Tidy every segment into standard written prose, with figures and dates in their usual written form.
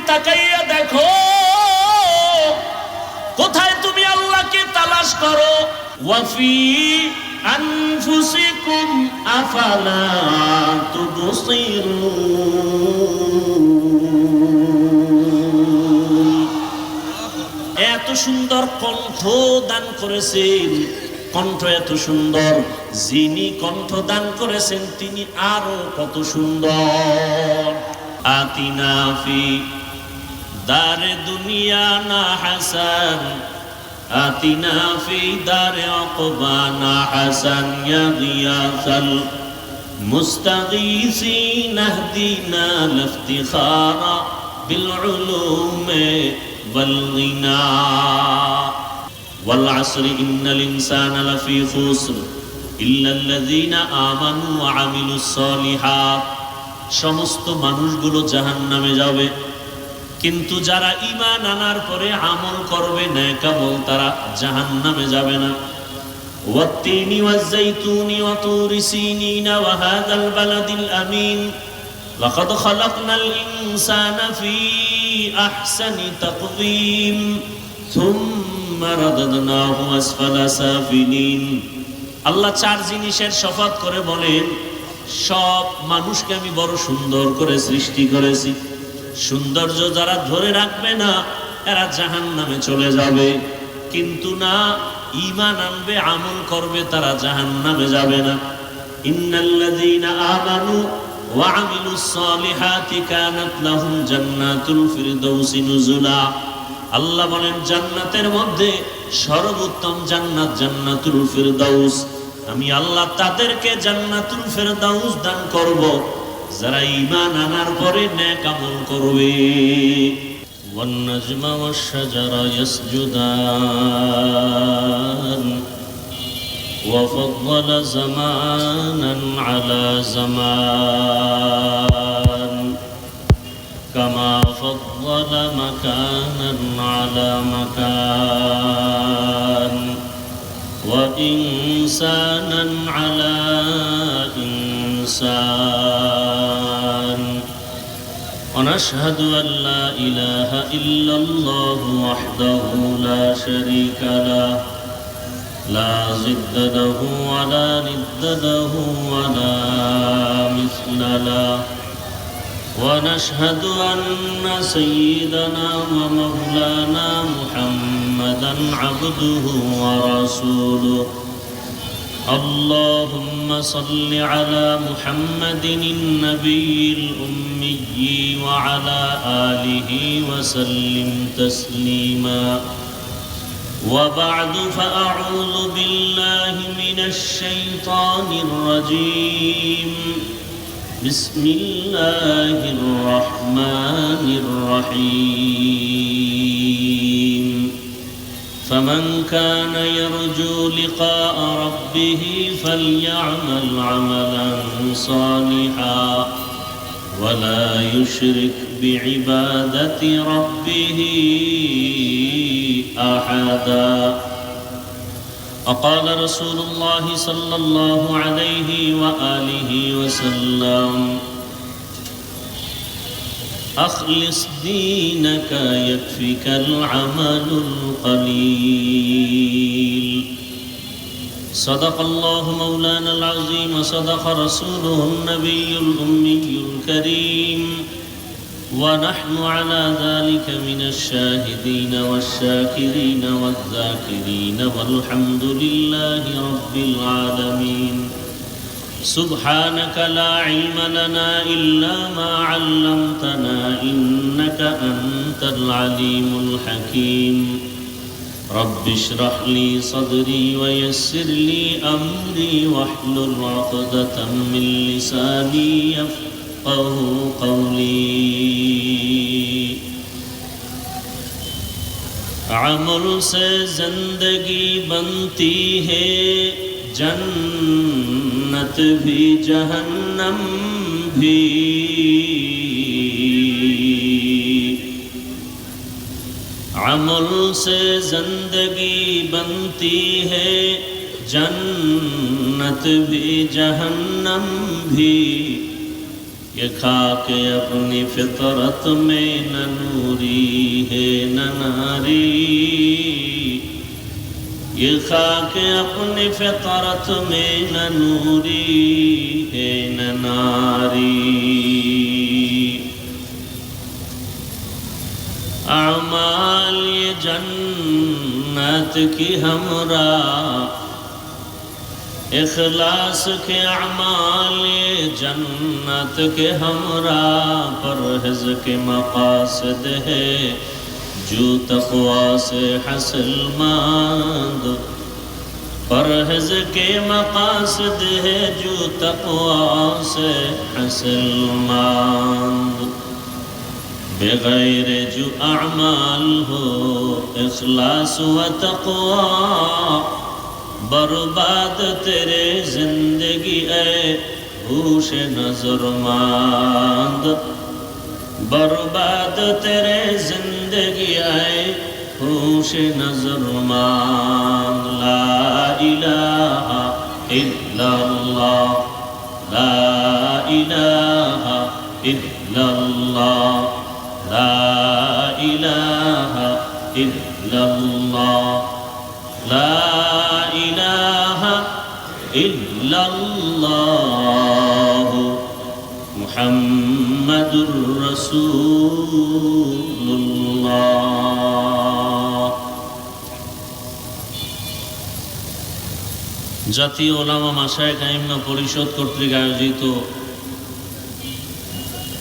তাকাইয়া দেখো কোথায় তুমি আল্লাহকে তালাশ করো। ওয়াফি আনফুসিকুম আফালা তুবসিরুন। এত সুন্দর কণ্ঠ দান করেছেন, কণ্ঠ এত সুন্দর, যিনি কণ্ঠ দান করেছেন তিনি আরো কত সুন্দর। আতিনা ফি দারে দুনিয়া না হাসান, আতিনা ফি দারে আকবা না হাসান, ইয়া গিয়াসাল মুস্তাগীসিন আহদিনা লিফতিখারা বিল উলুমি ওয়াল গিনা। ওয়াল আসরি ইন্নাল ইনসানা লাফি খুসর ইল্লাল্লাযীনা আমানু ওয়া আমিলুস সলিহাত। সমস্ত মানুষগুলো জাহান্নামে যাবে, কিন্তু যারা ঈমান আনার পরে আমল করবে নেক আমল, তারা জাহান্নামে যাবে না। ওয়াত-তিনি ওয়াজ-যাইতুনি ওয়া তুরি সিনিনা ওয়া হাযাল বালাদিল আমিন লাকাদ খালাকনাল ইনসানা ফি আহসানি তাকওয়িম সুম্মা রাদাদনাহু আসফালা সাফিলিন। আল্লাহ চার জিনিসের শপথ করে বলেন, সব মানুষকে আমি বড় সুন্দর করে সৃষ্টি করেছি। সৌন্দর্য যারা ধরে রাখবে না এরা জাহান্নামে চলে যাবে, কিন্তু না, ঈমান আনবে আমল করবে তারা জাহান্নামে যাবে না। ইন্নাল্লাযীনা আমানু ওয়া আমিলুস সলিহাতি কানাত লাহুম জান্নাতুল ফিরদাউসি নুজুলা। আল্লাহ বলেন জান্নাতের মধ্যে সর্বোত্তম জান্নাত জান্নাতুল ফিরদাউস। আমি আল্লাহ তাদেরকে জান্নাতুল ফিরদাউস দান করব যারা ঈমান আনার পরে নেক আমল করবে। ওয়ান নাজমা ওয়াশ শাজারা ইয়াসজুদান ওয়া ফাদ্দালা জামানান আলা জামান কামা ফাদ্দালা মাকানান আলা মাকান ওয়া ইনসানান আলা ইনসান। ونشهد أن لا إله إلا الله وحده لا شريك له لا ضد له ولا ند له ولا مثل له ونشهد أن سيدنا ومولانا محمدا عبده ورسوله اللهم صل على محمد النبي الأمي وعلى آله وسلم تسليما وبعد فأعوذ بالله من الشيطان الرجيم بسم الله الرحمن الرحيم فمن كان يرجو لقاء ربه فليعمل عملا صالحا ولا يشرك بعبادة ربه أحدا. وقال رسول الله صلى الله عليه وآله وسلم أخلص دينك يكفك العمل القليل. صدق الله مولانا العظيم وصدق رسوله النبي الأمي الكريم ونحن على ذلك من الشاهدين والشاكرين والذاكرين والحمد لله رب العالمين. سبحانك لا علم لنا إلا ما علمتنا إنك أنت العليم الحكيم. رب اشرح لي صدري ويسر لي أمري واحلل عقدة من لساني يفقه قولي. عمل سے زندگی بنتی ہے जन्नत भी जहन्नम भी. अमल से जिंदगी बनती है जन्नत भी जहन्नम भी. ये खाके अपनी फितरत में न नूरी है न नारी, ये खाके अपनी फितरत में न नूरी है न नारी। अमाल ये जन्नत की हमरा, इखलास के अमाल ये जन्नत के हमरा, परहिज़ के मक़ासिद है जो तक़वा से हासिल मंद, परहिज़ के मक़ासिद है जो तक़वा से हासिल मंद। बेगैर जो अमाल हो इखलास व तक़वा, बर्बाद तेरे जिंदगी ऐ होश नज़रमंद, बर्बाद तेरे जिंदगी ऐ होश नज़रमंद। ला इलाहा इल्लल्लाह, ला इलाहा इल्लल्लाह, ला इलाहा इल्लल्लाह, ला इलाहा इल्लल्लाह मुहम्मदुर रसूलुल्लाह। জাতীয় ওলামা মাশায়েখ আইম্মা পরিষদ কর্তৃক আয়োজিত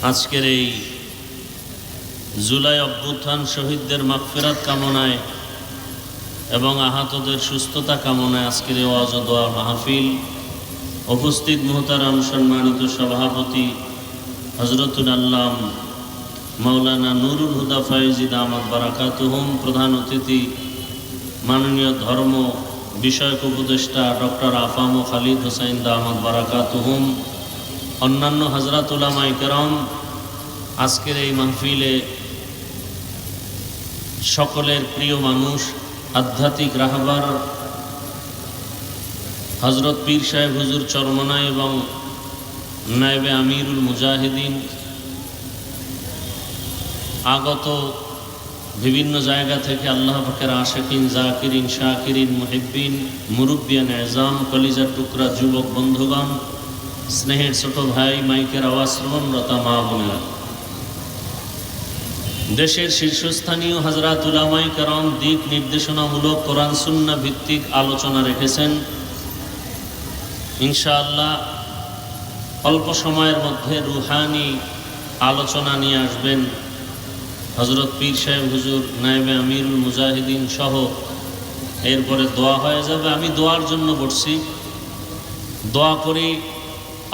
আজকের এই জুলাই অভ্যুত্থান শহীদদের মাগফিরাত কামনায় এবং আহতদের সুস্থতা কামনায় আজকের এই ওয়াজ ও দোয়া মাহফিল, উপস্থিত মুহতারাম সম্মানিত সভাপতি হযরতুল আল্লাম মাওলানা নুরুল হুদা ফায়েজি দামাত বারাকাতুহুম, প্রধান অতিথি মাননীয় ধর্ম বিষয়ক উপদেষ্টা ডক্টর আফাম ও খালিদ হোসাইন দামাত বারাকাতুহুম, অন্যান্য হযরত উলামায়ে কেরাম, আজকের এই মাহফিলে সকলের প্রিয় মানুষ আধ্যাত্মিক রাহবার হযরত পীর সাহেব হুজুর চরমনাই এবং নায়েবে আমিরুল মুজাহিদিন, আগত বিভিন্ন জায়গা থেকে আল্লাহ পাকের আশিকিন, জাকিরিন, শাকিরিন, মুহিব্বিন, মুরব্বিয়ান এজাম, কলিজার টুকরা যুবক বন্ধুগণ, স্নেহের ছোট ভাই, মাইকের আওয়াজ শ্রবণরতা মা বোনেরা, দেশের শীর্ষস্থানীয় হযরত উলামায়ে কেরাম দিক নির্দেশনামূলক কোরআন সুন্নাহ ভিত্তিক আলোচনা রেখেছেন। ইনশাআল্লাহ অল্প সময়ের মধ্যে রুহানি আলোচনা নিয়ে আসবেন হযরত পীর সাহেব হুজুর, নায়েবে আমিরুল মুজাহিদিন সহ। এরপরে দোয়া হয়ে যাবে। আমি দোয়ার জন্য বসছি, দোয়া করি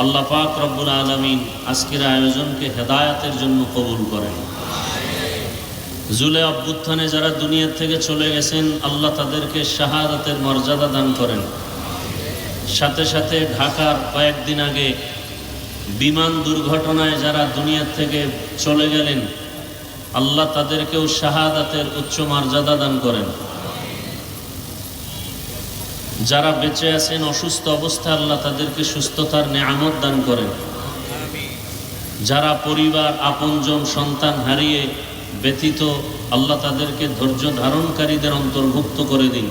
আল্লাহ পাক রব্বুল আলামিন আজকের আয়োজনকে হেদায়েতের জন্য কবুল করেন। জুলাই অভ্যুত্থানে যারা দুনিয়া থেকে চলে গেছেন, আল্লাহ তাদেরকে শাহাদাতের মর্যাদা দান করেন। সাথে সাথে ঢাকার কয়েকদিন আগে বিমান দুর্ঘটনায় যারা দুনিয়া থেকে চলে গেলেন, আল্লাহ তাদেরকেও শাহাদাতের উচ্চ মর্যাদা দান করেন। যারা বেঁচে আছেন অসুস্থ অবস্থায়, আল্লাহ তাদেরকে সুস্থতার নেয়ামত দান করেন। যারা পরিবার, আপনজন, সন্তান হারিয়ে ব্যথিত, আল্লাহ তাদেরকে ধৈর্য ধারণকারীদের অন্তর্ভুক্ত করে দিন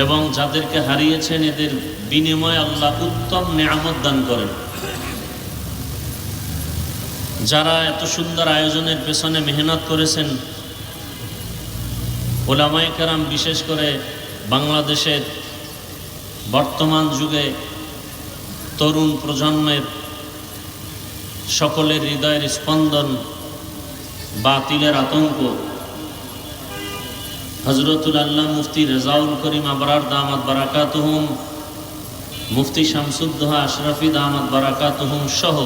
এবং যাদেরকে হারিয়েছেন এদের বিনিময়ে আল্লাহ উত্তম নেয়ামত দান করেন। যারা এত সুন্দর আয়োজনের পেছনে মেহনত করেছেন, উলামায়ে কেরাম, বিশেষ করে বাংলাদেশের বর্তমান যুগে তরুণ প্রজন্মের সকলের হৃদয়ের স্পন্দন, বাতিলের আতঙ্ক, হযরতুল আল্লাহ মুফতি রেজাউল করিম আবরার দামাত বারাকাতুহুম, মুফতি শামসুদ্দোহা আশরাফি দামাত বারাকাতুহুম সহ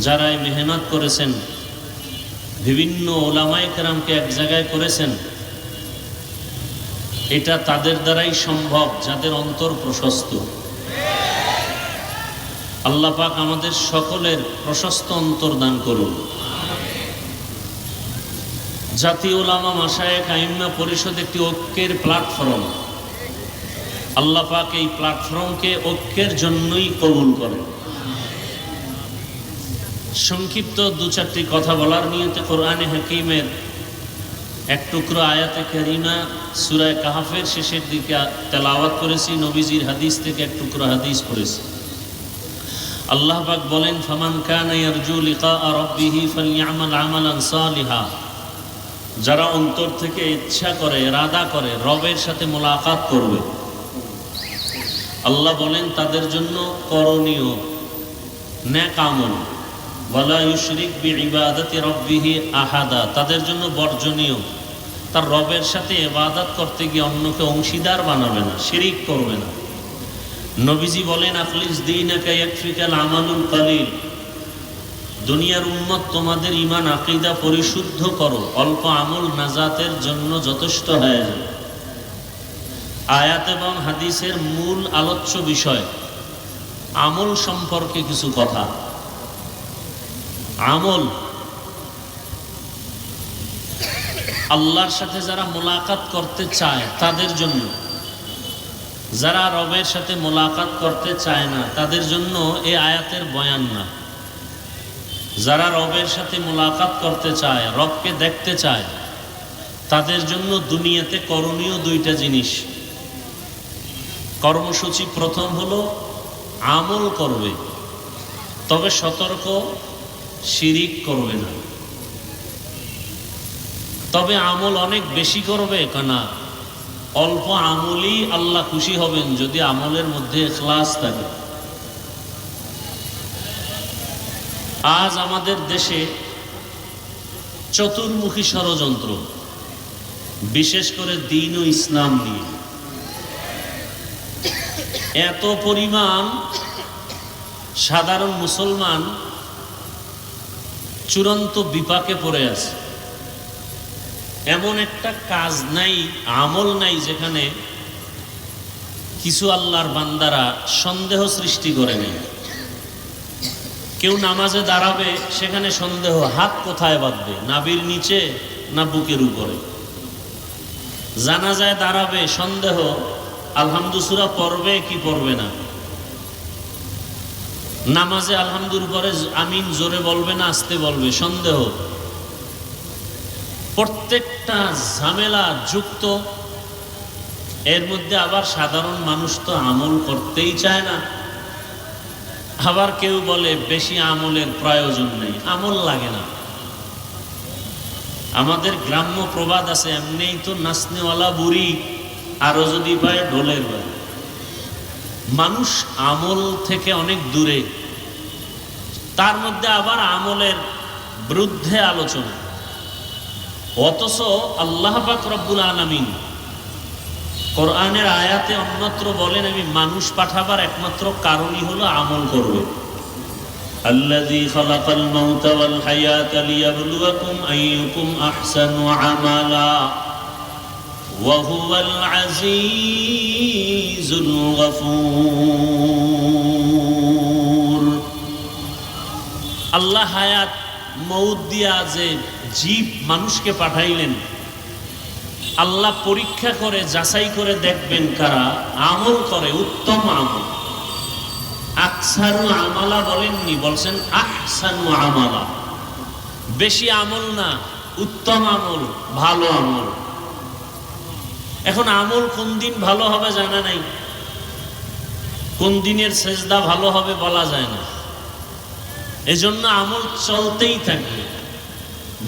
যারা এই মেহনত করেছেন, বিভিন্ন উলামায়ে কেরামকে এক জায়গায় করেছেন, এটা তাদের দ্বারাই সম্ভব যাদের অন্তর প্রশস্ত। আল্লাহ পাক আমাদের সকলের প্রশস্ত অন্তর দান করুন। জাতীয় উলামা মাশায়েখ আইম্মা পরিষদ একটি ঐক্যের প্ল্যাটফর্ম। আল্লাহ পাক এই প্ল্যাটফর্মকে ঐক্যের জন্যই কবুল করেন। সংক্ষিপ্ত দু চারটি কথা বলার নিয়তে কোরআনে হাকিমের এক টুকরো আয়াতে কারিমা সূরা কাহফের শেষের দিকে তেলাওয়াত করেছি, নবীজির হাদিস থেকে এক টুকরো হাদিস পড়েছি। আল্লাহ পাক বলেন, ফামান কানা ইয়ারজু লিকা রাব্বিহি ফালইআমাল আমালান সালিহা, যারা অন্তর থেকে ইচ্ছা করে, ইরাদা করে রবের সাথে মোলাকাত করবে, আল্লাহ বলেন তাদের জন্য করণীয় নেক আমল, ওয়ালা ইউশরিক বিইবাদাতি রাব্বিহি আহাদা, তাদের জন্য বর্জনীয় তার রবের সাথে ইবাদত করতে গিয়ে অন্যকে অংশীদার বানাবে না, শিরিক করবে না। নবীজি বলেন, আখলিস দীনাকা ইয়াকফিকাল আমালুল কালিল, দুনিয়ার উম্মত তোমাদের ঈমান আকীদা পরিশুদ্ধ করো, অল্প আমল নাজাতের জন্য যথেষ্ট হয়ে যায়। আয়াত এবং হাদিসের মূল আলোচ্য বিষয় আমল সম্পর্কে কিছু কথা। আমল, আল্লাহর সাথে যারা মোলাকাত করতে চায় তাদের জন্য, যারা রবের সাথে মোলাকাত করতে চায় না তাদের জন্য এই আয়াতের বয়ান না। যারা রবের সাথে মোলাকাত করতে চায়, রবকে দেখতে চায়, তাদের জন্য দুনিয়াতে করণীয় দুইটা জিনিস। কর্মসূচি প্রথম হলো আমল করবে, তবে সতর্ক, শিরিক করবে না। তবে আমল অনেক বেশি করবে কেনা, অল্প আমলই আল্লাহ খুশি হবেন যদি আমলের মধ্যে ইখলাস থাকে। আজ আমাদের দেশে চতুর্মুখী ষড়যন্ত্র, বিশেষ করে দ্বীন ও ইসলাম নিয়ে এত পরিমাণ সাধারণ মুসলমান চূড়ান্ত বিপাকে পড়ে আছে। এমন একটা কাজ নাই, আমল নাই যেখানে কিছু আল্লাহর বান্দারা সন্দেহ সৃষ্টি করে নেই। কেউ নামাজে দাঁড়াবে, সেখানে সন্দেহ, হাত কোথায় বাঁধবে, নাভির নিচে না বুকের উপরে। জানাজায় দাঁড়াবে, সন্দেহ, আলহামদু সূরা পড়বে কি পড়বে না। নামাজে আলহামদুর পরে আমিন জোরে বলবে না আস্তে বলবে, সন্দেহ। প্রত্যেকটা ঝামেলা যুক্ত। এর মধ্যে আবার সাধারণ মানুষ তো আমল করতেই চায় না। আবার কেউ বলে বেশি আমলের প্রয়োজন নেই, আমল লাগে না। আমাদের গ্রাম্য প্রবাদ আছে, এমনিই তো নাচনেওয়ালা বুড়ি, আরো যদি পায় ঢোলের বাড়ি। মানুষ আমল থেকে অনেক দূরে, তার মধ্যে আবার আমলের বিরুদ্ধে আলোচনা। অথচ আল্লাহ পাক রব্বুল আলামিন কোরআনের আয়াতে অন্যত্র বলেন, আমি মানুষ পাঠাবার একমাত্র কারণই হলো আমল করবে। আল্লাযী খালাকাল মাউতা ওয়াল হায়াতা লিয়াবলুয়াকুম আইয়ুকুম আহসানু আমালা ওয়া হুয়াল আজিজুল গফুর। আল্লাহ হায়াত মউত দিয়া যে জীব মানুষকে পাঠাইলেন, আল্লাহ পরীক্ষা করে যাচাই করে দেখবেন কারা আমল করে, উত্তম আমল। আকসারুল আমালা বলেননি, বলছেন আহসানু আমালা। বেশি আমল না, উত্তম আমল, ভালো আমল। এখন আমল কোন দিন ভালো হবে জানা নাই, কোন দিনের সেজদা ভালো হবে বলা যায় না। এজন্য আমল চলতেই থাকবে।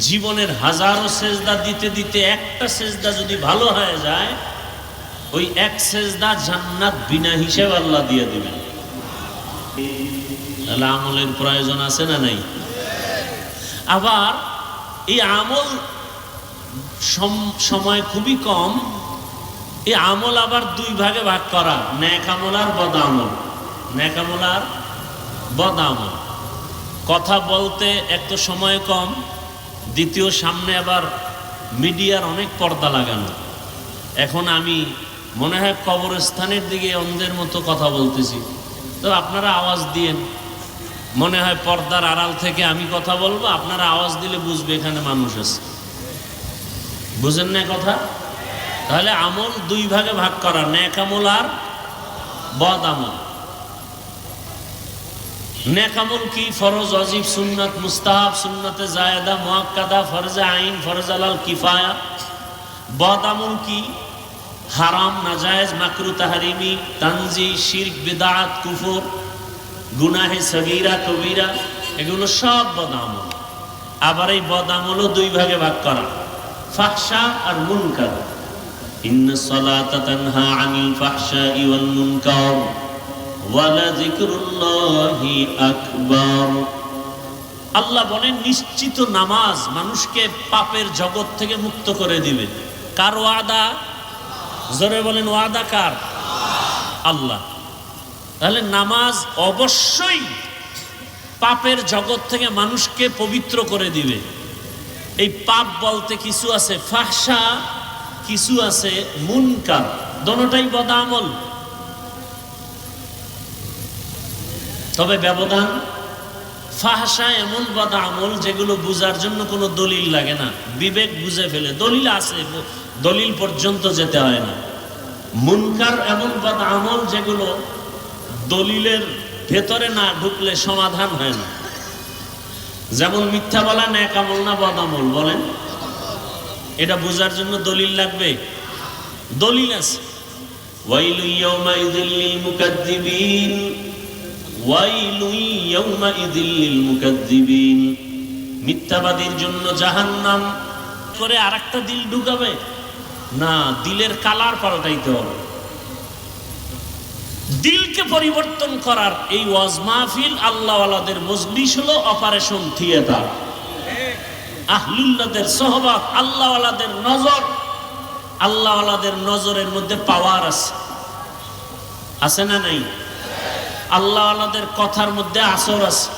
জীবনের হাজারো সেজদা দিতে দিতে একটা সেজদা যদি ভালো হয়ে যায়, ওই এক সেজদা জান্নাত বিনা হিসেবে আল্লাহ দিয়ে দিবেন। তাহলে আমলের প্রয়োজন আছে না নাই? আবার এই আমল সময় খুবই কম। এই আমল আবার দুই ভাগে ভাগ করা, নেক আমল আর বদ আমল। নেক আমল আর বদ আমল। কথা বলতে এক তো সময় কম, দ্বিতীয় সামনে আবার মিডিয়ার অনেক পর্দা লাগানো। এখন আমি মনে হয় কবরস্থানের দিকে অন্ধের মতো কথা বলতেছি, তো আপনারা আওয়াজ দিয়েন। মনে হয় পর্দার আড়াল থেকে আমি কথা বলবো, আপনারা আওয়াজ দিলে বুঝবে এখানে মানুষ আছে। বুঝেন না কথা? তাহলে আমল দুই ভাগে ভাগ করা, নেক আমল আর বদ আমল। নেক আমল কি? ফরজ, ওয়াজিব, সুন্নাত, মুস্তাহাব, সুন্নতে জায়েদা, মুআক্কাদা, ফরজে আইন, ফরজ আলাল কিফায়া। বদ আমল কি? হারাম, নাজায়েজ, মাকরু, তাহরিমি, তানজি, শিরক, বিদআত, কুফর, গুনাহে সগীরা, কবিরা, এগুলো সব বদ আমল। আবার এই বদ আমলও দুই ভাগে ভাগ করা, ফাহশা আর মুনকার। ইন্নাস সালাতা তানহা আনিল ফাহশাই ওয়াল মুনকার ওয়া লাযিকরুল্লাহি আকবার। আল্লাহ বলেন নিশ্চিত নামাজ মানুষকে পাপের জগৎ থেকে মুক্ত করে দিবে। কার ওয়াদা? জোরে বলেন, ওয়াদা কার? আল্লাহ। তাহলে নামাজ অবশ্যই পাপের জগৎ থেকে মানুষকে পবিত্র করে দিবে। এই পাপ বলতে কিছু আছে ফাহশা, কিছু আছে মুনকার, দোনোটাই বদআমল। তবে ব্যবধান, ফাহশা এমন বদআমল যেগুলো বুঝার জন্য কোনো দলিল লাগে না, বিবেক বুঝে ফেলে, দলিল আছে, দলিল পর্যন্ত যেতে হয় না। মুনকার এমন বদআমল যেগুলো দলিলের ভেতরে না ঢুকলে সমাধান হয় না। যেমন মিথ্যা বলা নেক আমল না বদআমল? বলেন। এটা বোঝার জন্য দলিল লাগবে? দলিল আছে। ওয়াইলু ইয়াউমাইযিল লিল মুকাজ্জিবিন, ওয়াইলু ইয়াউমাইযিল লিল মুকাজ্জিবিন। মিথ্যাবাদীর জন্য জাহান্নাম। করে আরেকটা দিল ঢুকাবে না, দিলের কালার পাল্টাইতে হবে। দিলকে পরিবর্তন করার এই ওয়াজ মাহফিল, আল্লাহওয়ালাদের মজলিস হলো অপারেশন থিয়েটার। আহলুল্লাহদের সোহবত, আল্লাহওয়ালাদের নজর, আল্লাহওয়ালাদের নজরের মধ্যে পাওয়ার আছে, আছে না নাই? আল্লাহওয়ালাদের কথার মধ্যে আসর আছে।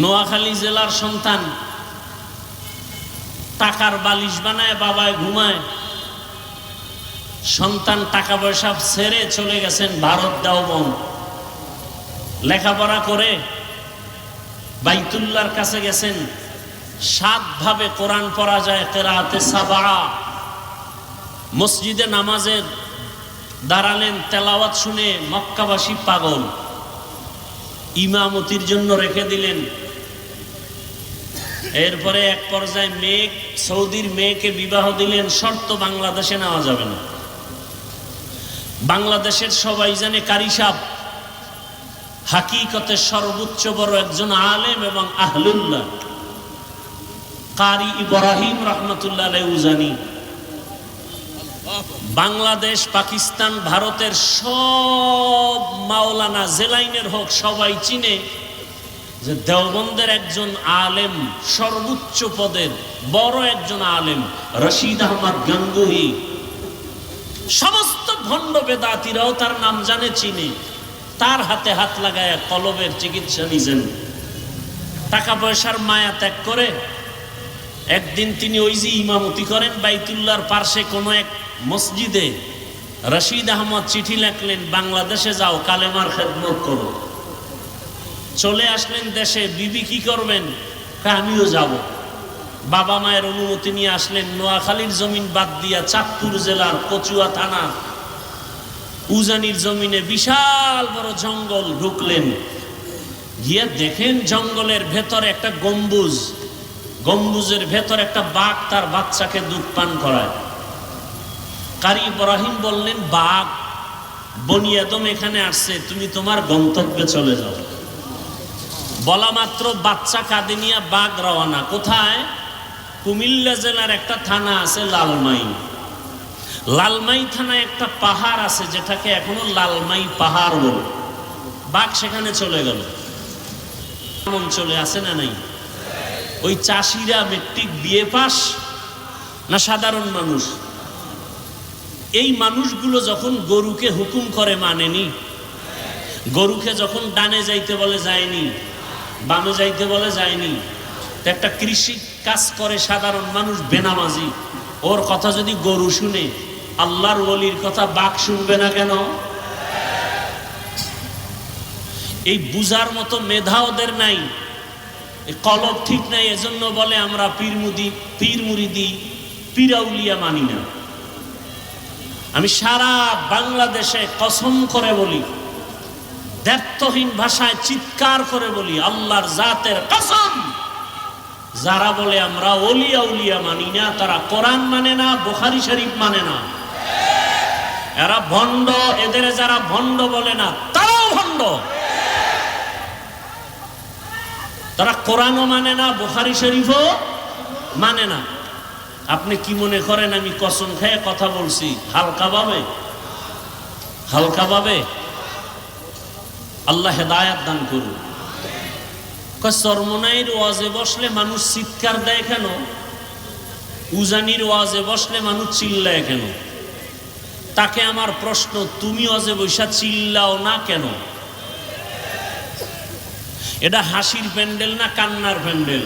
নোয়াখালী জেলার সন্তান টাকার বালিশ বানায় বাবায় ঘুমায়। সন্তান টাকা পয়সা ছেড়ে চলে গেছেন ভারত দেওবন্দ, লেখাপড়া করে বাইতুল্লাহর কাছে গেছেন। 7 ভাবে কোরআন পড়া যায়, কিরাআতে সাবা। মসজিদে নামাজে দাঁড়ালেন, তেলাওয়াত শুনে মক্কাবাসী পাগল, ইমামতির জন্য রেখে দিলেন। এরপরে এক পর্যায়ে মেয়ে, সৌদির মেয়েকে বিবাহ দিলেন, শর্ত বাংলাদেশে নেওয়া যাবে না। বাংলাদেশের সবাই জানে কারি সাহেব হাকিকতে সর্বোচ্চ বড় একজন আলেম এবং আহলুল্লাহ, কারি ইব্রাহিম রাহমাতুল্লাহ আলাইহি জানি। বাংলাদেশ, পাকিস্তান, ভারতের সব মাওলানা জেলাইনের হোক সবাই চিনে যে দেওবন্দের একজন আলেম, সর্বোচ্চ পদের বড় একজন আলেম রশিদ আহমদ গঙ্গুহি। সমস্ত ভণ্ড বেদাতিরাও তার নাম জানে, চিনে। তার হাতে হাত লাগায় কলবের চিকিৎসা নিয়েছেন। টাকা পয়সার মায়া ত্যাগ করে একদিন তিনি ওই যে ইমামতি করেন বাইতুল্লাহর পার্শ্বে কোনো এক মসজিদে, রশিদ আহমদ চিঠি লেখলেন, বাংলাদেশে যাও, কালেমার খেদমত করো। চলে আসলেন দেশে। বিবি কি করবেন? আমিও যাব। বাবা মায়ের অনুমতি নিয়ে আসলেন। নোয়াখালীর জমিন বাদ দিয়া চাঁদপুর জেলার কচুয়া থানা উজানির জমিনে বিশাল বড় জঙ্গল ঢুকলেন। গিয়ে দেখেন জঙ্গলের ভেতরে একটা গম্বুজ, গম্বুজের ভেতর একটা বাঘ তার বাচ্চাকে দুধ পান করায়। কারি ইব্রাহিম বললেন, বাঘ, বনি আদম এখানে আসছে, তুমি তোমার গন্তব্যে চলে যাও। বলা মাত্র বাচ্চা কাঁধে নিয়ে বাঘ রওনা। কোথায়? কুমিল্লা জেলার একটা থানা আছে লালমাই। লালমাই থানায় একটা পাহাড় আছে যেটাকে এখনো লালমাই পাহাড় বলে। বাঘ সেখানে চলে গেল। অঞ্চলে আছে না নাই? ওই চাষিরা মেট্রিক বিএ পাস না সাধারণ মানুষ? এই মানুষগুলো যখন গরুকে হুকুম করে মানেনি। গরুকে যখন ডানে যাইতে বলে যায়নি, বামে যাইতে বলে যায়নি। একটা কৃষি কাজ করে সাধারণ মানুষ বেনামাজি, ওর কথা যদি গরু শুনে, আল্লাহর ওলির কথা বাঘ শুনবে না কেন? এই বুঝার মতো মেধা ওদের নাই, কলব ঠিক নাই। এজন্য বলে আমরা পীর মুরিদি, পীরাউলিয়া মানি না। আমি সারা বাংলাদেশে কসম করে বলি, দ্ব্যর্থহীন ভাষায় চিৎকার করে বলি, আল্লাহর জাতের কসম, যারা বলে আমরা ওলিয়া উলিয়া মানি না, তারা কোরআন মানে না, বুখারী শরীফ মানে না, এরা ভণ্ড। এদের যারা ভণ্ড বলে না তারাও ভণ্ড। তারা কোরআনও মানে না, বুখারী শরীফও মানে না। আপনি কি মনে করেন আমি কসম খেয়ে কথা বলছি হালকা ভাবে? হালকা ভাবে? আল্লাহ হেদায়েত দান করুন। চরমনাইয়ের ওয়াজে বসলে মানুষ চিৎকার দেয় কেন? উজানির ওয়াজে বসলে মানুষ চিল্লায় কেন? তাকে আমার প্রশ্ন, তুমি ওয়াজে বৈশা চিল্লাও না কেন? এটা হাসির প্যান্ডেল না কান্নার প্যান্ডেল?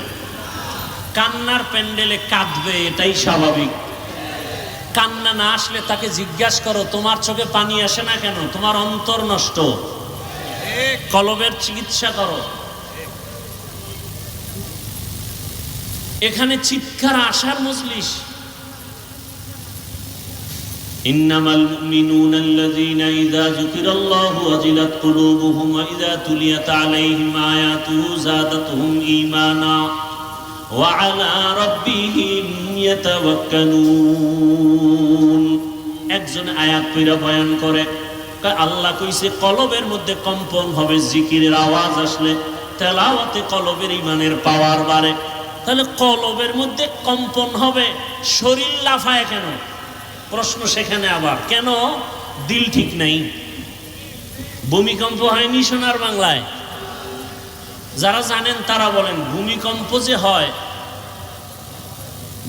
কান্নার প্যান্ডেলে কাঁদবে, এটাই স্বাভাবিক। কান্না না আসলে তাকে জিজ্ঞাসা করো, তোমার চোখে পানি আসে না কেন? তোমার অন্তর নষ্ট, কলবের চিকিৎসা করো। এখানে চিৎকার আসার মজলিস। ইন্নামাল মুমিনুনা আল্লাযীনা ইযা যুকিরাল্লাহু ওয়াজিলাত কুলুবুহুম ওয়া ইযা তুলিয়াত আলাইহিম আয়াতুহু যাদাতুহুম ঈমানা ওয়া আলা রাব্বিহিম ইয়াতাওয়াক্কালুন। একজন আয়াত পড়া বয়ান করে, আল্লাহ কইছে কলবের মধ্যে কম্পন হবে জিকিরের আওয়াজ আসলে, তেলাওয়াতে কলবের ঈমানের পাওয়ার বাড়ে। তাহলে কলবের মধ্যে কম্পন হবে, শরীর লাফায় কেন? প্রশ্ন সেখানে আবার, কেন? দিল ঠিক নাই। ভূমিকম্প হয়নি সোনার বাংলায়? যারা জানেন তারা বলেন, ভূমিকম্প যে হয়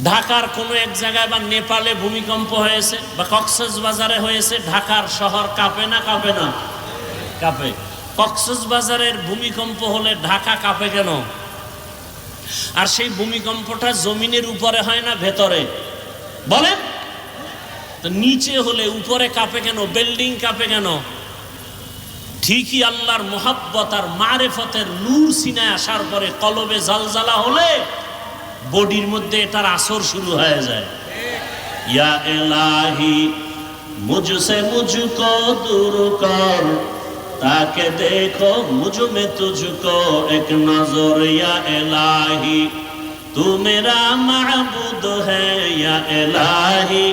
ঢাকার কোনো এক জায়গায় বা নেপালে ভূমিকম্প হয়েছে বা কক্সবাজারে হয়েছে, ঢাকার শহর কাঁপে না কাঁপে না? কাঁপে। কক্সবাজারের ভূমিকম্প হলে ঢাকা কাঁপে কেন? আর সেই ভূমিকম্পটা জমিনের উপরে হয় না ভেতরে? বলেন তো, নিচে হলে উপরে কাঁপে কেন? বিল্ডিং কাঁপে কেন? ঠিকই আল্লাহর মুহাব্বত আর মারেফতের নূর সিনায় আসার পরে কলবে জালজালা হলে বডির মধ্যে এটার আসর শুরু হয়ে যায়। ইয়া ইলাহি মুঝসে মুঝকো দূর কর, তাকে দেখো মুঝ মে তুঝকো এক নজর। ইয়া ইলাহি তু মেরা মাবুদ হ্যায়, ইয়া ইলাহি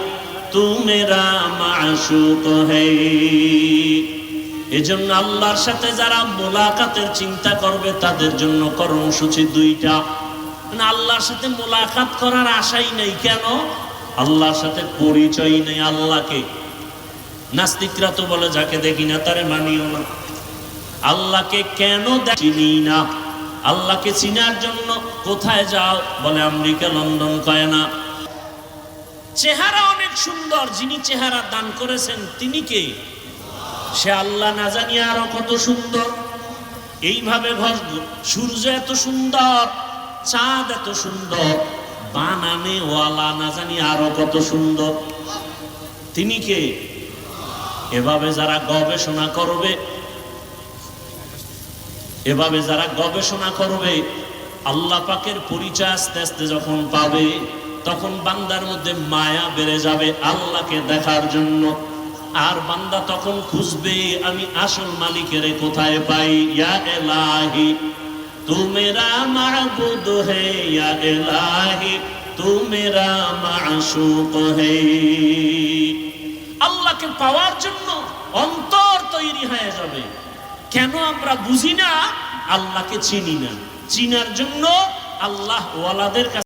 তু মেরা মাশুক হ্যায়। এজন্য আল্লাহর সাথে যারা মোলাকাতের চিন্তা করবে তাদের জন্য কর্মসূচি দুইটা। আল্লাহর সাথে মোলাকাত করার আশাই নেই, কেন? আল্লাহর সাথে পরিচয় নেই। আল্লাহকে নাস্তিকরা তো বলে, যাকে দেখি না তারে মানিও না। আল্লাহকে কেন চিনি না? আল্লাহকে চিনার জন্য কোথায় যাও? বলে আমেরিকা, লন্ডন কয় না। চেহারা অনেক সুন্দর, যিনি চেহারা দান করেছেন তিনি কে? সে আল্লাহ না জানি আরো কত সুন্দর। এইভাবে সূর্য এত সুন্দর, চাঁদ এত সুন্দর, বানানে ওয়ালা না জানি আরো কত সুন্দর। তিনি কে? এভাবে যারা গবেষণা করবে, এভাবে যারা গবেষণা করবে, আল্লাহ পাকের পরিচয় আস্তে আস্তে যখন পাবে, তখন বান্দার মধ্যে মায়া বেড়ে যাবে আল্লাহকে দেখার জন্য। আর বান্দা তখন খুঁজবে, আমি আসল মালিকের কোথায় পাই? ইয়া ইলাহি তু মেরা মাবুদ হে, ইয়া ইলাহি তু মেরা মাশুক হে। আল্লাহকে পাওয়ার জন্য অন্তর তৈরি হয়ে যাবে। কেন আমরা বুঝি না? আল্লাহকে চিনি না। চিনার জন্য আল্লাহ ওয়ালাদের কাছে